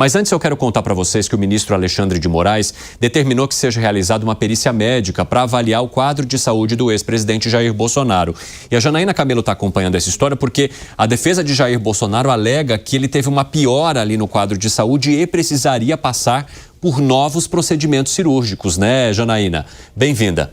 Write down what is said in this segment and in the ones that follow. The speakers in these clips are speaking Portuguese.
Mas antes eu quero contar para vocês que o ministro Alexandre de Moraes determinou que seja realizada uma perícia médica para avaliar o quadro de saúde do ex-presidente Jair Bolsonaro. E a Janaína Camelo está acompanhando essa história porque a defesa de Jair Bolsonaro alega que ele teve uma piora ali no quadro de saúde e precisaria passar por novos procedimentos cirúrgicos, né, Janaína? Bem-vinda.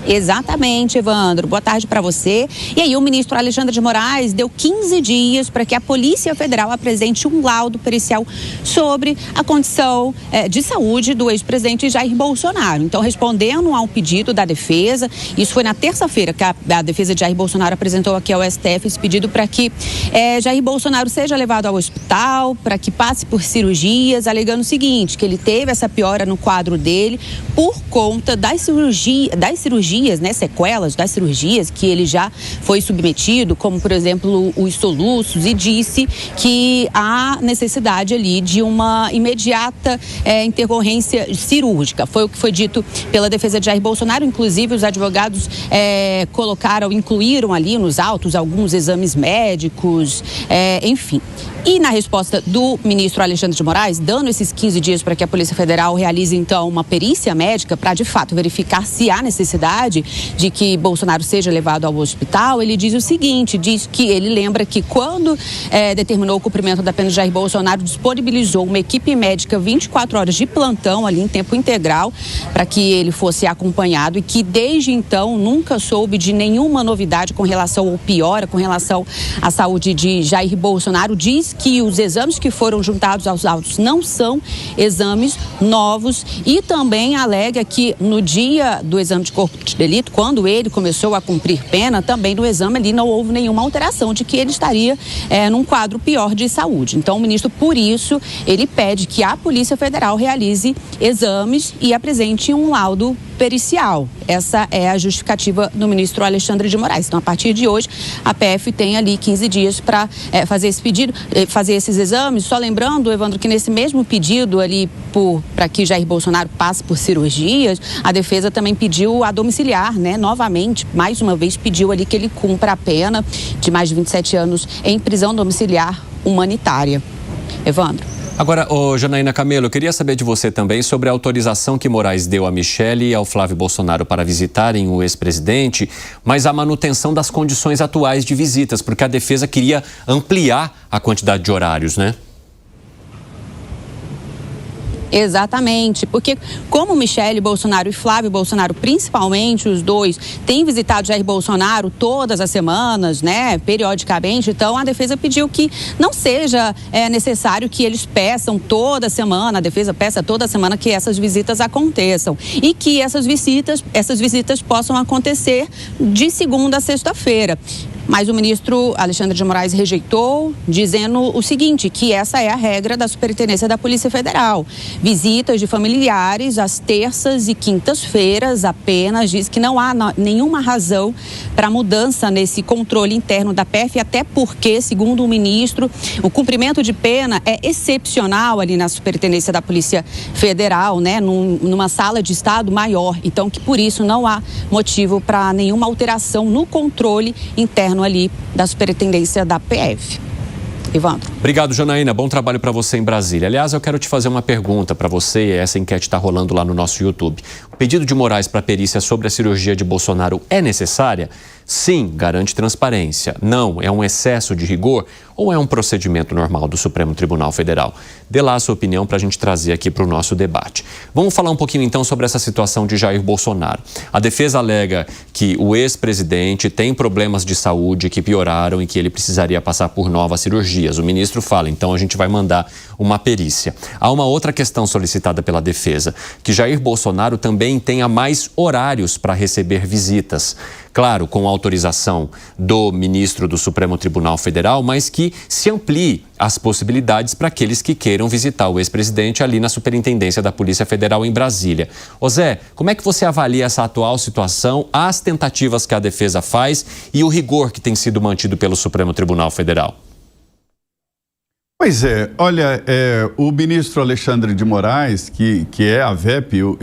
Exatamente, Evandro. Boa tarde para você. E aí, o ministro Alexandre de Moraes deu 15 dias para que a Polícia Federal apresente um laudo pericial sobre a condição de saúde do ex-presidente Jair Bolsonaro. Então, respondendo ao pedido da defesa, isso foi na terça-feira que a defesa de Jair Bolsonaro apresentou aqui ao STF esse pedido para que Jair Bolsonaro seja levado ao hospital, para que passe por cirurgias, alegando o seguinte, que ele teve essa piora no quadro dele por conta das cirurgias, né, sequelas das cirurgias que ele já foi submetido, como, por exemplo, os soluços, e disse que há necessidade ali de uma imediata intercorrência cirúrgica. Foi o que foi dito pela defesa de Jair Bolsonaro. Inclusive, os advogados incluíram ali nos autos alguns exames médicos, enfim. E na resposta do ministro Alexandre de Moraes, dando esses 15 dias para que a Polícia Federal realize, então, uma perícia médica para, de fato, verificar se há necessidade de que Bolsonaro seja levado ao hospital, ele diz o seguinte, diz que ele lembra que quando determinou o cumprimento da pena de Jair Bolsonaro, disponibilizou uma equipe médica 24 horas de plantão ali em tempo integral para que ele fosse acompanhado e que desde então nunca soube de nenhuma novidade com relação ou piora com relação à saúde de Jair Bolsonaro. Diz que os exames que foram juntados aos autos não são exames novos e também alega que no dia do exame de corpo de delito, quando ele começou a cumprir pena, também no exame ali não houve nenhuma alteração de que ele estaria num quadro pior de saúde. Então, o ministro, por isso, ele pede que a Polícia Federal realize exames e apresente um laudo pericial. Essa é a justificativa do ministro Alexandre de Moraes. Então, a partir de hoje, a PF tem ali 15 dias para fazer esse pedido, fazer esses exames. Só lembrando, Evandro, que nesse mesmo pedido ali para que Jair Bolsonaro passe por cirurgias, a defesa também pediu a domiciliar, né? Novamente, mais uma vez, pediu ali que ele cumpra a pena de mais de 27 anos em prisão domiciliar humanitária. Evandro. Agora, Janaína Camelo, eu queria saber de você também sobre a autorização que Moraes deu a Michele e ao Flávio Bolsonaro para visitarem o ex-presidente, mas a manutenção das condições atuais de visitas, porque a defesa queria ampliar a quantidade de horários, né? Exatamente, porque como Michele Bolsonaro e Flávio Bolsonaro, principalmente os dois, têm visitado Jair Bolsonaro todas as semanas, né, periodicamente, então a defesa pediu que não seja necessário que eles peçam toda semana, a defesa peça toda semana que essas visitas aconteçam e que essas visitas possam acontecer de segunda a sexta-feira. Mas o ministro Alexandre de Moraes rejeitou, dizendo o seguinte, que essa é a regra da Superintendência da Polícia Federal. Visitas de familiares às terças e quintas-feiras apenas, diz que não há nenhuma razão para mudança nesse controle interno da PF, até porque, segundo o ministro, o cumprimento de pena é excepcional ali na Superintendência da Polícia Federal, né, numa sala de estado maior. Então, que por isso não há motivo para nenhuma alteração no controle interno ali da Superintendência da PF. Evandro. Obrigado, Janaína. Bom trabalho para você em Brasília. Aliás, eu quero te fazer uma pergunta para você. Essa enquete está rolando lá no nosso YouTube. O pedido de Moraes para perícia sobre a cirurgia de Bolsonaro é necessária? Sim, garante transparência. Não, é um excesso de rigor ou é um procedimento normal do Supremo Tribunal Federal? Dê lá a sua opinião para a gente trazer aqui para o nosso debate. Vamos falar um pouquinho então sobre essa situação de Jair Bolsonaro. A defesa alega que o ex-presidente tem problemas de saúde que pioraram e que ele precisaria passar por novas cirurgias. O ministro fala, então a gente vai mandar uma perícia. Há uma outra questão solicitada pela defesa, que Jair Bolsonaro também tenha mais horários para receber visitas. Claro, com autorização do ministro do Supremo Tribunal Federal, mas que se amplie as possibilidades para aqueles que queiram visitar o ex-presidente ali na Superintendência da Polícia Federal em Brasília. Ô Zé, como é que você avalia essa atual situação, as tentativas que a defesa faz e o rigor que tem sido mantido pelo Supremo Tribunal Federal? Pois é, olha, o ministro Alexandre de Moraes, que é a VEP, eu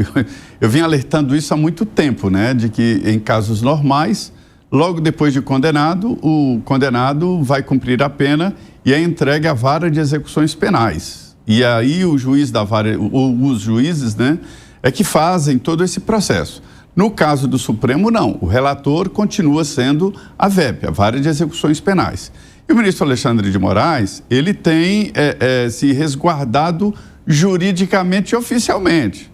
vim alertando isso há muito tempo, né? De que em casos normais Logo depois de condenado, o condenado vai cumprir a pena e é entregue à vara de execuções penais. E aí o juiz da vara, os juízes, né, é que fazem todo esse processo. No caso do Supremo, não. O relator continua sendo a VEP, a Vara de Execuções Penais. E o ministro Alexandre de Moraes, ele tem se resguardado juridicamente e oficialmente.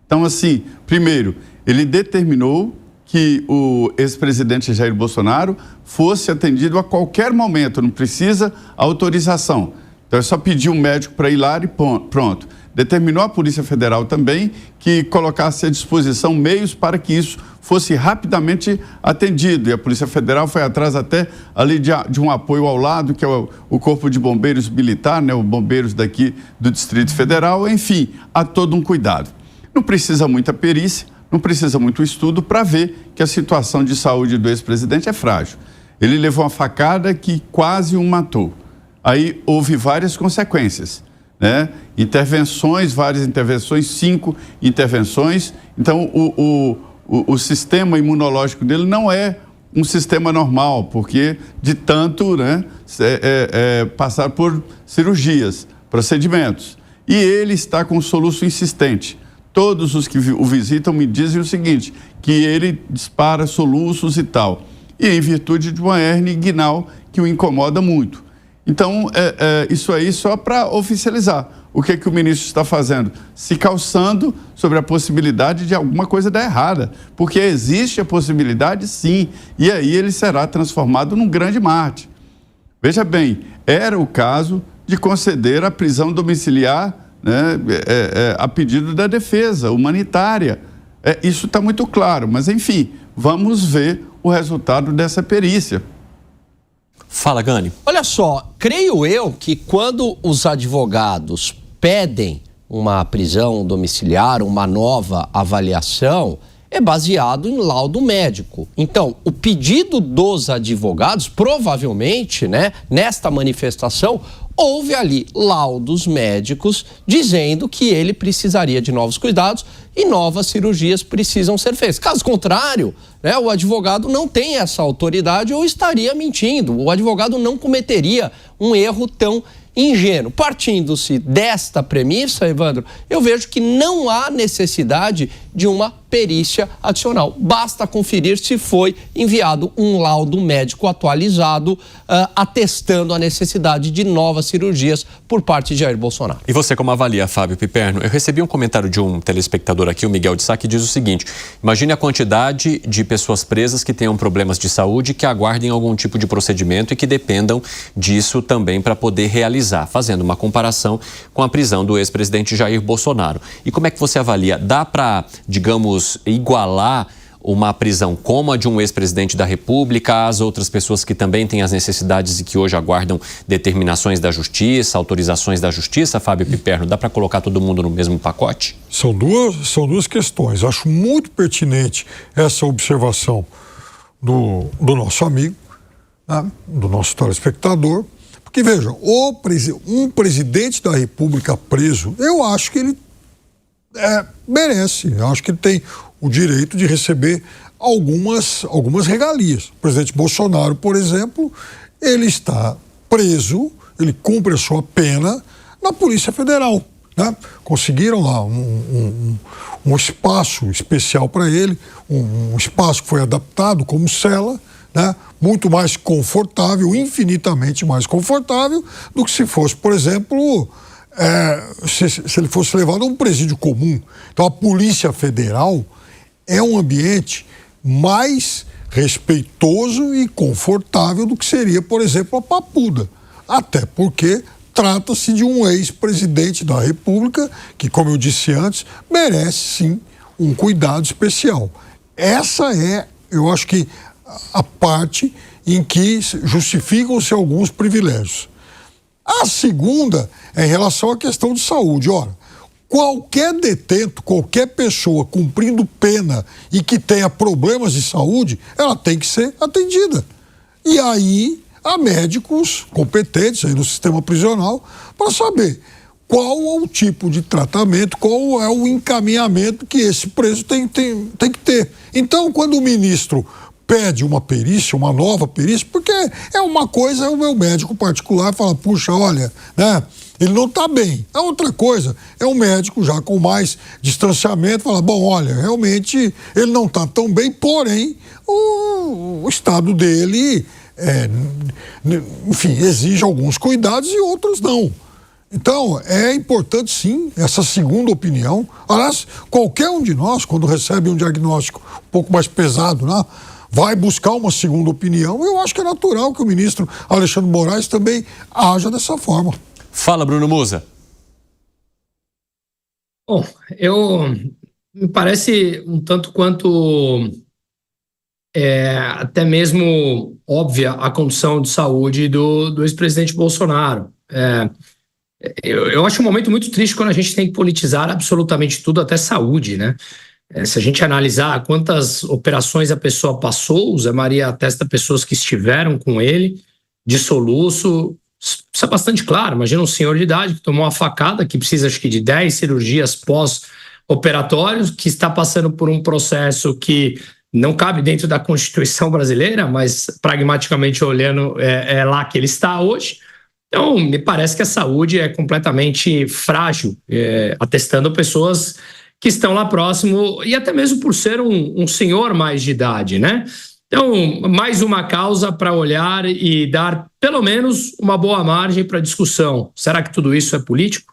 Então, assim, primeiro, ele determinou que o ex-presidente Jair Bolsonaro fosse atendido a qualquer momento, não precisa autorização. Então, é só pedir um médico para ir lá e pronto. Determinou a Polícia Federal também que colocasse à disposição meios para que isso fosse rapidamente atendido. E a Polícia Federal foi atrás até ali de um apoio ao lado, que é o Corpo de Bombeiros Militar, né, os bombeiros daqui do Distrito Federal. Enfim, há todo um cuidado. Não precisa muita perícia, não precisa muito estudo para ver que a situação de saúde do ex-presidente é frágil. Ele levou uma facada que quase o matou. Aí houve várias consequências, né? Várias intervenções, 5 intervenções. Então, o sistema imunológico dele não é um sistema normal, porque de tanto, né, passar por cirurgias, procedimentos. E ele está com um soluço insistente. Todos os que o visitam me dizem o seguinte, que ele dispara soluços e tal. E em virtude de uma hérnia inguinal que o incomoda muito. Então, isso aí só para oficializar. O que o ministro está fazendo? Se calçando sobre a possibilidade de alguma coisa dar errada. Porque existe a possibilidade, sim. E aí ele será transformado num grande Marte. Veja bem, era o caso de conceder a prisão domiciliar, né, a pedido da defesa humanitária. Isso está muito claro. Mas, enfim, vamos ver o resultado dessa perícia. Fala, Gani. Olha só, creio eu que quando os advogados pedem uma prisão domiciliar, uma nova avaliação, é baseado em laudo médico. Então, o pedido dos advogados, provavelmente, né, nesta manifestação, houve ali laudos médicos dizendo que ele precisaria de novos cuidados e novas cirurgias precisam ser feitas. Caso contrário, né, o advogado não tem essa autoridade ou estaria mentindo. O advogado não cometeria um erro tão ingênuo. Partindo-se desta premissa, Evandro, eu vejo que não há necessidade de uma perícia adicional. Basta conferir se foi enviado um laudo médico atualizado atestando a necessidade de novas cirurgias por parte de Jair Bolsonaro. E você como avalia, Fábio Piperno? Eu recebi um comentário de um telespectador aqui, o Miguel de Sá, que diz o seguinte: imagine a quantidade de pessoas presas que tenham problemas de saúde, que aguardem algum tipo de procedimento e que dependam disso também para poder realizar, fazendo uma comparação com a prisão do ex-presidente Jair Bolsonaro. E como é que você avalia? Dá para, digamos, igualar uma prisão como a de um ex-presidente da República às outras pessoas que também têm as necessidades e que hoje aguardam determinações da Justiça, autorizações da Justiça, Fábio Piperno? Dá para colocar todo mundo no mesmo pacote? São duas questões. Acho muito pertinente essa observação do nosso amigo, né, do nosso telespectador, porque, veja, um presidente da República preso, eu acho que ele merece, eu acho que ele tem o direito de receber algumas regalias. O presidente Bolsonaro, por exemplo, ele está preso, ele cumpre a sua pena na Polícia Federal, né? Conseguiram lá um espaço especial para ele, um espaço que foi adaptado como cela, né? Muito mais confortável, infinitamente mais confortável do que se fosse, por exemplo, se ele fosse levado a um presídio comum. Então a Polícia Federal é um ambiente mais respeitoso e confortável do que seria, por exemplo, a Papuda. Até porque trata-se de um ex-presidente da República que, como eu disse antes, merece sim um cuidado especial. Essa é, eu acho que, a parte em que justificam-se alguns privilégios. A segunda é em relação à questão de saúde. Ora, qualquer detento, qualquer pessoa cumprindo pena e que tenha problemas de saúde, ela tem que ser atendida. E aí há médicos competentes aí no sistema prisional para saber qual é o tipo de tratamento, qual é o encaminhamento que esse preso tem que ter. Então, quando o ministro pede uma perícia, uma nova perícia, porque é uma coisa, é o meu médico particular fala, puxa, olha, né, ele não está bem. A outra coisa é um médico já com mais distanciamento, fala, bom, olha, realmente ele não está tão bem, porém o estado dele, enfim, exige alguns cuidados e outros não. Então, é importante sim essa segunda opinião. Aliás, qualquer um de nós, quando recebe um diagnóstico um pouco mais pesado, né, vai buscar uma segunda opinião. Eu acho que é natural que o ministro Alexandre de Moraes também haja dessa forma. Fala, Bruno Musa. Bom, me parece um tanto quanto até mesmo óbvia a condição de saúde do ex-presidente Bolsonaro. Eu acho um momento muito triste quando a gente tem que politizar absolutamente tudo, até saúde, né? Se a gente analisar quantas operações a pessoa passou, o Zé Maria atesta pessoas que estiveram com ele de soluço. Isso é bastante claro. Imagina um senhor de idade que tomou uma facada, que precisa, acho que, de 10 cirurgias pós-operatórios, que está passando por um processo que não cabe dentro da Constituição brasileira, mas, pragmaticamente olhando, é lá que ele está hoje. Então, me parece que a saúde é completamente frágil, atestando pessoas que estão lá próximo, e até mesmo por ser um senhor mais de idade, né? Então, mais uma causa para olhar e dar, pelo menos, uma boa margem para discussão. Será que tudo isso é político?